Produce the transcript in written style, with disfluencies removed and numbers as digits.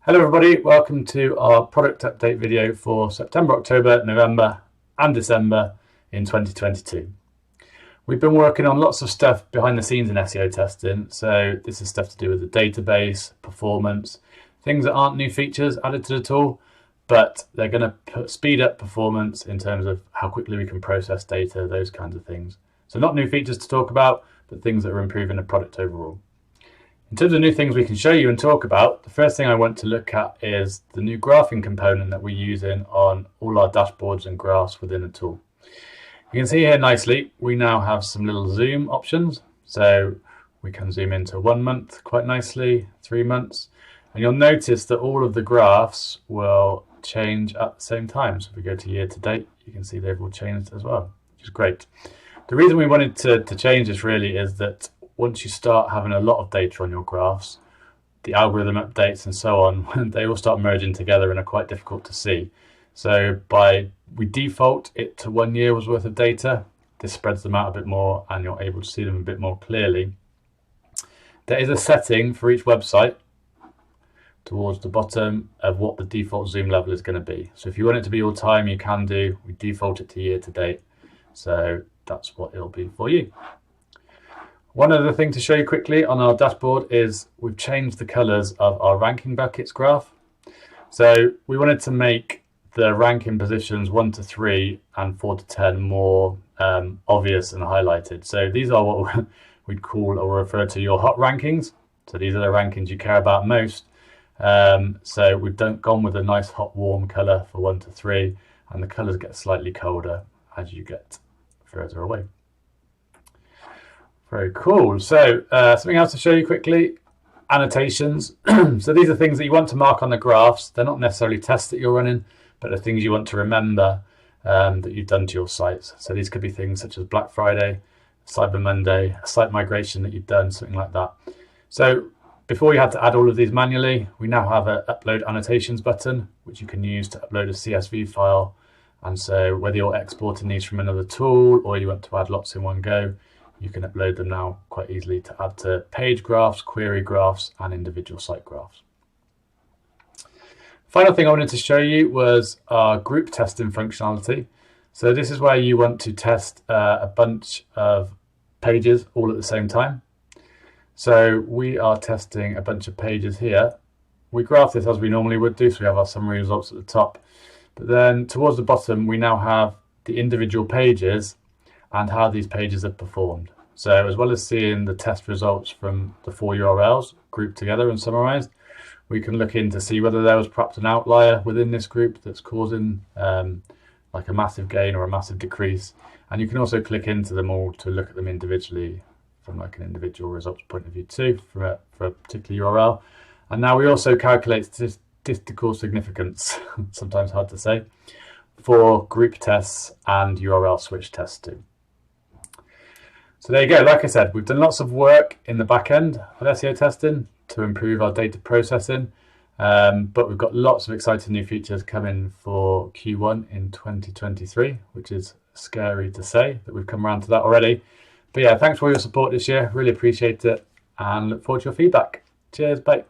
Hello everybody, welcome to our product update video for September, October, November and December in 2022. We've been working on lots of stuff behind the scenes in SEO testing, so this is stuff to do with the database, performance, things that aren't new features added to the tool, but they're going to speed up performance in terms of how quickly we can process data, those kinds of things. So not new features to talk about, but things that are improving the product overall. In terms of new things we can show you and talk about, the first thing I want to look at is the new graphing component that we're using on all our dashboards and graphs within the tool. You can see here nicely, we now have some little zoom options. So we can zoom into 1 month quite nicely, 3 months, and you'll notice that all of the graphs will change at the same time. So if we go to year to date, you can see they've all changed as well, which is great. The reason we wanted to change this really is that once you start having a lot of data on your graphs, the algorithm updates and so on, they all start merging together and are quite difficult to see. So we default it to 1 year's worth of data. This spreads them out a bit more and you're able to see them a bit more clearly. There is a setting for each website towards the bottom of what the default zoom level is going to be. So if you want it to be all time, you can do. We default it to year to date. So that's what it'll be for you. One other thing to show you quickly on our dashboard is we've changed the colors of our ranking buckets graph. So we wanted to make the ranking positions 1 to 3 and 4 to 10 more obvious and highlighted. So these are what we'd call or refer to your hot rankings. So these are the rankings you care about most. So we've gone with a nice hot warm color for 1 to 3, and the colors get slightly colder as you get further away. Very cool. So something else to show you quickly, annotations. So these are things that you want to mark on the graphs. They're not necessarily tests that you're running, but they're things you want to remember that you've done to your sites. So these could be things such as Black Friday, Cyber Monday, a site migration that you've done, something like that. So before you had to add all of these manually, we now have an upload annotations button, which you can use to upload a CSV file. And so whether you're exporting these from another tool or you want to add lots in one go, you can upload them now quite easily to add to page graphs, query graphs, and individual site graphs. Final thing I wanted to show you was our group testing functionality. So this is where you want to test a bunch of pages all at the same time. So we are testing a bunch of pages here. We graph this as we normally would do, so we have our summary results at the top. But then towards the bottom, we now have the individual pages and how these pages have performed. So as well as seeing the test results from the 4 URLs grouped together and summarized, we can look in to see whether there was perhaps an outlier within this group that's causing like a massive gain or a massive decrease. And you can also click into them all to look at them individually from like an individual results point of view too, for a particular URL. And now we also calculate statistical significance, sometimes hard to say, for group tests and URL switch tests too. So there you go. Like I said, we've done lots of work in the back end of SEO testing to improve our data processing, but we've got lots of exciting new features coming for Q1 in 2023, which is scary to say that we've come around to that already. But yeah, thanks for all your support this year. Really appreciate it and look forward to your feedback. Cheers, bye.